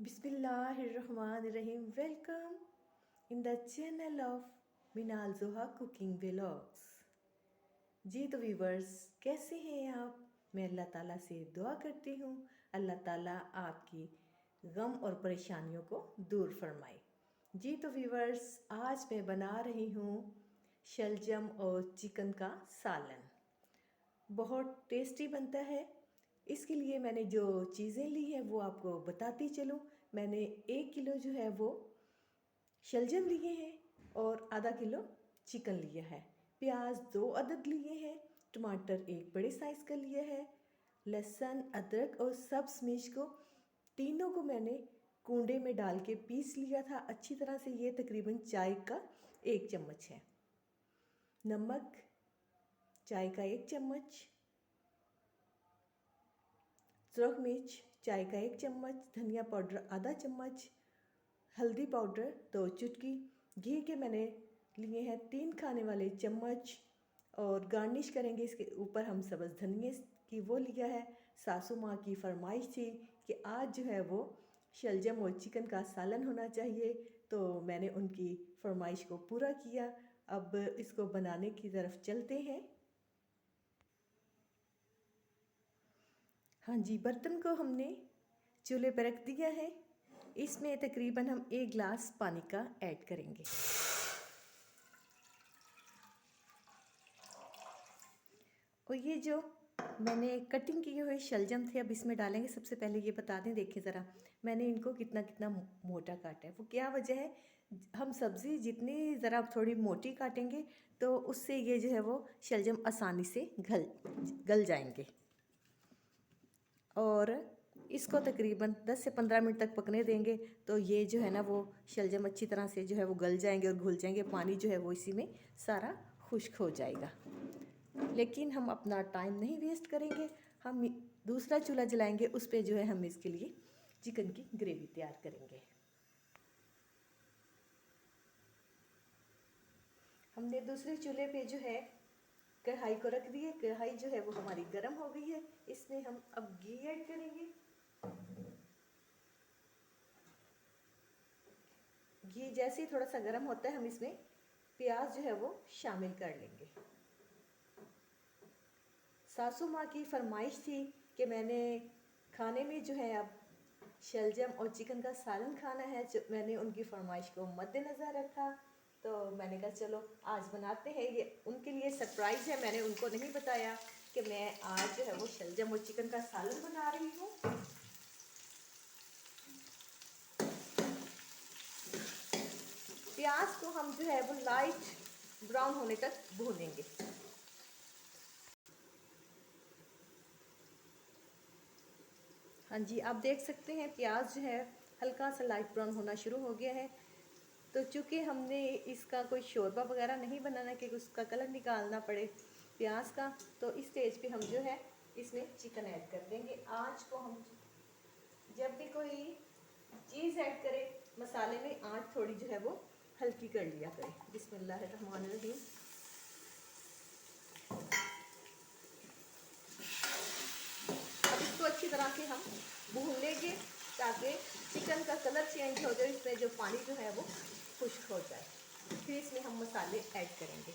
Bismillahirrahmanirrahim. Welcome in the channel of मिनाल जोहा cooking vlogs. जी तो viewers, कैसे हैं आप? मैं अल्लाह ताला से दुआ करती हूँ अल्लाह ताला आपकी गम और परेशानियों को दूर फरमाए। जी तो व्यूवर्स, आज मैं बना रही हूँ शलजम और चिकन का सालन। बहुत टेस्टी बनता है। इसके लिए मैंने जो चीज़ें ली हैं वो आपको बताती चलूँ। मैंने 1 किलो जो है वो शलजम लिए हैं और आधा किलो चिकन लिया है। प्याज 2 अदद लिए हैं, टमाटर 1 बड़े साइज़ का लिया है, लहसुन, अदरक और सब्ज़ मिर्च को तीनों को मैंने कूंडे में डाल के पीस लिया था अच्छी तरह से। ये तकरीबन चाय का 1 चम्मच है। नमक चाय का 1 चम्मच, सुरख मिर्च चाय का 1 चम्मच, धनिया पाउडर आधा चम्मच, हल्दी पाउडर 2 चुटकी, घी के मैंने लिए हैं 3 खाने वाले चम्मच और गार्निश करेंगे इसके ऊपर हम सब्ज़ धनिए की वो लिया है। सासू माँ की फरमाइश थी कि आज जो है वो शलजम और चिकन का सालन होना चाहिए, तो मैंने उनकी फरमाइश को पूरा किया। अब इसको बनाने की तरफ चलते हैं। हाँ जी, बर्तन को हमने चूल्हे पर रख दिया है। इसमें तकरीबन हम 1 गिलास पानी का ऐड करेंगे। और ये जो मैंने कटिंग किए हुए शलजम थे अब इसमें डालेंगे। सबसे पहले ये बता दें, देखिए ज़रा मैंने इनको कितना कितना मोटा काटा है। वो क्या वजह है, हम सब्ज़ी जितनी ज़रा थोड़ी मोटी काटेंगे तो उससे ये जो है वो शलजम आसानी से गल जाएंगे। और इसको तकरीबन 10 से 15 मिनट तक पकने देंगे तो ये जो है ना वो शलजम अच्छी तरह से जो है वो गल जाएंगे और घुल जाएंगे। पानी जो है वो इसी में सारा खुश्क हो जाएगा। लेकिन हम अपना टाइम नहीं वेस्ट करेंगे, हम दूसरा चूल्हा जलाएंगे। उस पर जो है हम इसके लिए चिकन की ग्रेवी तैयार करेंगे। हमने दूसरे चूल्हे पे जो है कढ़ाई को रख दिए। कढ़ाई जो है वो हमारी गर्म हो गई है। इसमें हम अब घी ऐड करेंगे। घी जैसे ही थोड़ा सा गर्म होता है हम इसमें प्याज जो है वो शामिल कर लेंगे। सासू माँ की फरमाइश थी कि मैंने खाने में जो है अब शलजम और चिकन का सालन खाना है। जो मैंने उनकी फरमाइश को मद्देनज़र रखा तो मैंने कहा चलो आज बनाते हैं। ये उनके लिए सरप्राइज़ है, मैंने उनको नहीं बताया कि मैं आज जो है वो शलजम और चिकन का सालन बना रही हूँ। प्याज को हम जो है वो लाइट ब्राउन होने तक भूनेंगे। हाँ जी, आप देख सकते हैं प्याज जो है हल्का सा लाइट ब्राउन होना शुरू हो गया है। तो चूँकि हमने इसका कोई शोरबा वगैरह नहीं बनाना कि उसका कलर निकालना पड़े प्याज का, तो इस स्टेज पे हम जो है इसमें चिकन ऐड कर देंगे। आँच को हम जब भी कोई चीज़ ऐड करें मसाले में आँच थोड़ी जो है वो हल्की कर लिया करें। बिस्मिल्लाहिर्रहमानिर्रहीम। अब इसको अच्छी तरह से हम भून लेंगे ताकि चिकन का कलर चेंज हो जाए, इसमें जो पानी जो है वो खुश्क हो जाए। फिर इसमें हम मसाले ऐड करेंगे।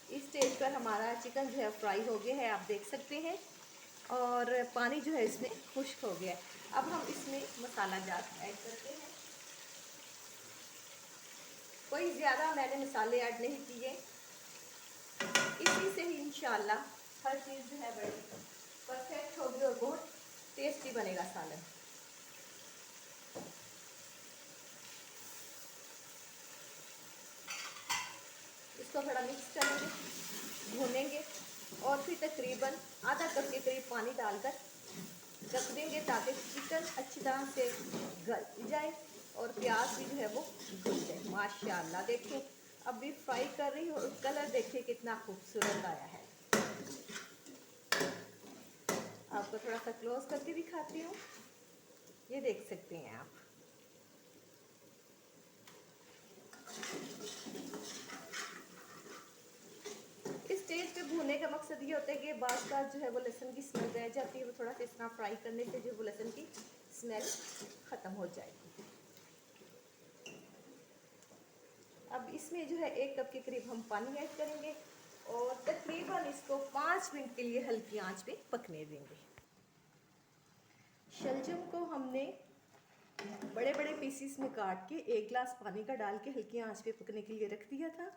इस स्टेज पर हमारा चिकन जो है फ्राई हो गया है, आप देख सकते हैं, और पानी जो है इसमें खुश्क हो गया है। अब हम इसमें मसाला जात ऐड करते हैं। कोई ज़्यादा मैंने मसाले ऐड नहीं किए, इसी से ही इंशाल्लाह हर चीज़ जो है बड़ी परफेक्ट होगी और बहुत टेस्टी बनेगा सालन। इसको थोड़ा मिक्स करेंगे, भूनेंगे और फिर तकरीबन आधा कप के करीब पानी डालकर रख देंगे ताकि चिकन अच्छी तरह से गल जाए और प्याज भी जो है वो घुल जाए। माशाल्लाह देखिए, अब भी फ्राई कर रही हूँ, कलर देखिए कितना खूबसूरत आया है। आपको थोड़ा सा क्लोज करके दिखाती हूँ, ये देख सकते हैं आप। इस स्टेज पे भूनने का मकसद ये होता है कि बाज़ का जो है वो लहसुन की स्मेल रह जाती है, वो थोड़ा सा इस तरह फ्राई करने से जो वो लहसुन की स्मेल ख़त्म हो जाएगी। अब इसमें जो है 1 कप के करीब हम पानी ऐड करेंगे और तकरीबन इसको 5 मिनट के लिए हल्की आंच पे पकने देंगे। शलजम को हमने बड़े बड़े पीसीस में काट के 1 गिलास पानी का डाल के हल्की आंच पे पकने के लिए रख दिया था।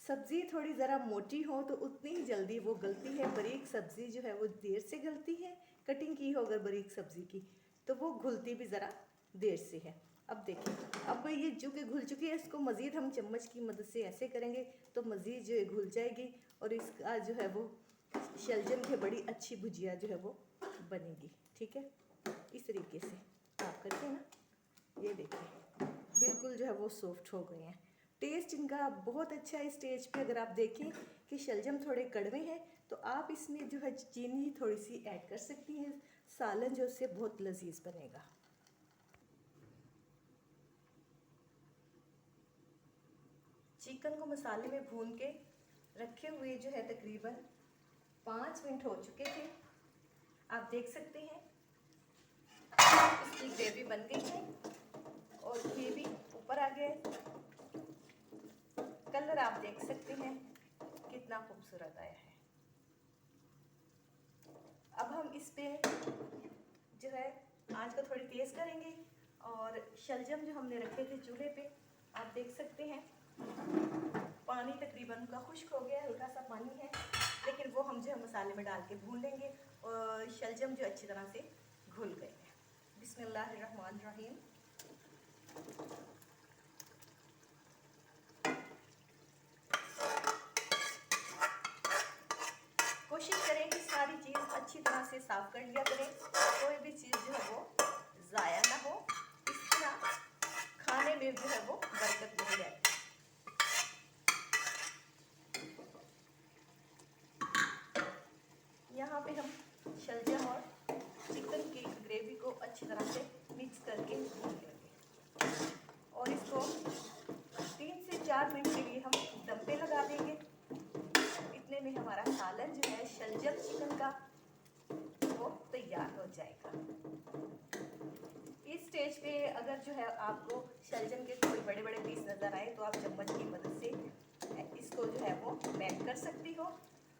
सब्ज़ी थोड़ी ज़रा मोटी हो तो उतनी ही जल्दी वो गलती है, बारीक सब्ज़ी जो है वो देर से गलती है। कटिंग की हो अगर बारीक सब्ज़ी की तो वो घुलती भी ज़रा देर से है। अब देखिए, अब ये जो कि घुल चुकी है, इसको मज़ीद हम चम्मच की मदद से ऐसे करेंगे तो मज़ीद जो है घुल जाएगी और इसका जो है वो शलजम की बड़ी अच्छी भुजिया जो है वो बनेगी। ठीक है, इस तरीके से आप करके ना, ये देखिए बिल्कुल जो है वो सॉफ्ट हो गए हैं। टेस्ट इनका बहुत अच्छा है। स्टेज पे अगर आप देखें कि शलजम थोड़े कड़वे हैं तो आप इसमें जो है चीनी थोड़ी सी ऐड कर सकती हैं। सालन जो उससे बहुत लजीज बनेगा। चिकन को मसाले में भून के रखे हुए जो है तकरीबन 5 मिनट हो चुके थे। आप देख सकते हैं इसकी ग्रेवी बन गई है और घी भी ऊपर आ गया है। कलर आप देख सकते हैं कितना खूबसूरत आया है। अब हम इस पे जो है आंच को थोड़ी तेज़ करेंगे और शलजम जो हमने रखे थे चूल्हे पे, आप देख सकते हैं पानी तकरीबन उनका खुश्क हो गया, हल्का सा पानी है, लेकिन वो हम जो है मसाले में डाल के भून लेंगे और शलजम जो अच्छी तरह से घुल गए हैं। बिस्मिल्लाहिर्रहमानिर्रहीम। कोशिश करें कि सारी चीज़ अच्छी तरह से साफ़ कर लिया करें, कोई भी चीज़ जो है वो ज़ाया ना हो। इस तरह खाने में जो है वो बरकत नहीं रहती। यहाँ पे हम शलजम और चिकन की ग्रेवी को अच्छी तरह से मिक्स करके भून लेंगे और इसको 3 से 4 मिनट के लिए हम दम पे लगा देंगे। इतने में हमारा सालन जो है शलजम चिकन का वो तैयार हो जाएगा। इस स्टेज पे अगर जो है आपको शलजम के कोई बड़े बड़े पीस नज़र आए तो आप चम्मच की मदद से इसको जो है वो मैश कर सकती हो।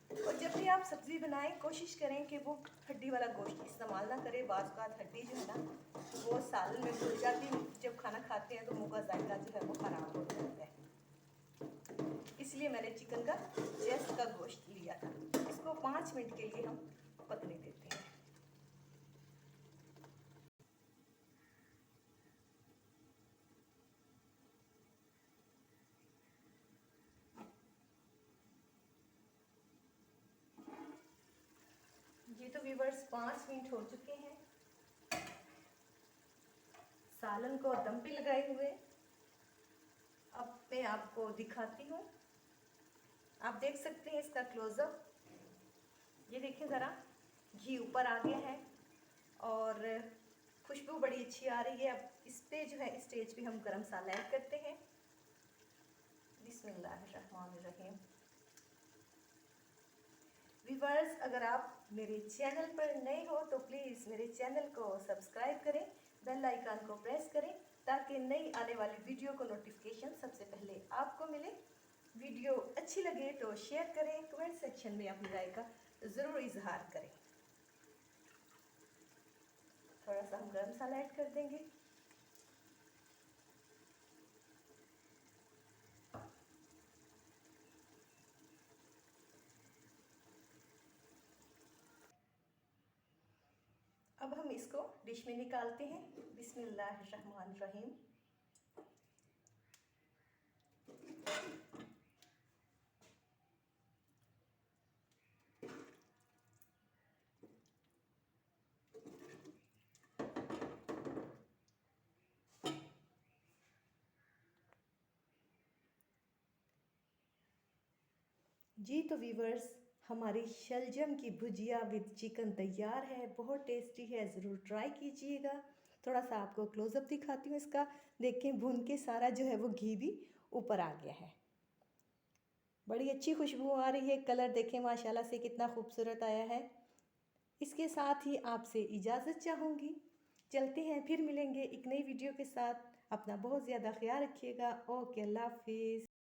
और जब भी आप सब्ज़ी बनाएं कोशिश करें कि वो हड्डी वाला गोश्त इस्तेमाल ना करें। बाज़ का हड्डी जो है ना वो सालन में घुल जाती है, जब खाना खाते हैं तो मुँह का जायका जो है वो ख़राब हो जाता है। इसलिए मैंने चिकन का चेस्ट का गोश्त लिया था। इसको 5 मिनट के लिए हम पकने देते हैं। जी तो व्यूवर्स 5 मिनट हो चुके हैं सालन को दम पे लगाए हुए। अब मैं आपको दिखाती हूँ, आप देख सकते हैं इसका क्लोजअप। ये देखिए ज़रा, घी ऊपर आ गया है और खुशबू बड़ी अच्छी आ रही है। अब इस पे जो है इस स्टेज पे हम गरम मसाला ऐड करते हैं। बिस्मिल्लाहिर्रहमानिर्रहीम। व्यूवर्स, अगर आप मेरे चैनल पर नए हो तो प्लीज़ मेरे चैनल को सब्सक्राइब करें, बेल आइकन को प्रेस करें ताकि नई आने वाली वीडियो को नोटिफिकेशन सबसे पहले आपको मिले। वीडियो अच्छी लगे तो शेयर करें, कमेंट सेक्शन में अपनी राय का ज़रूर इजहार करें। थोड़ा सा हम गरम मसाला ऐड कर देंगे। अब हम इसको डिश में निकालते हैं। बिस्मिल्लाहिर्रहमानिर्रहीम। जी तो वीवर्स, हमारी शलजम की भुजिया विद चिकन तैयार है। बहुत टेस्टी है, ज़रूर ट्राई कीजिएगा। थोड़ा सा आपको क्लोज़अप दिखाती हूँ इसका। देखें भून के सारा जो है वो घी भी ऊपर आ गया है। बड़ी अच्छी खुशबू आ रही है। कलर देखें माशाल्लाह से कितना खूबसूरत आया है। इसके साथ ही आपसे इजाज़त चाहूँगी। चलते हैं, फिर मिलेंगे एक नई वीडियो के साथ। अपना बहुत ज़्यादा ख्याल रखिएगा। ओके, अल्लाह हाफिज़।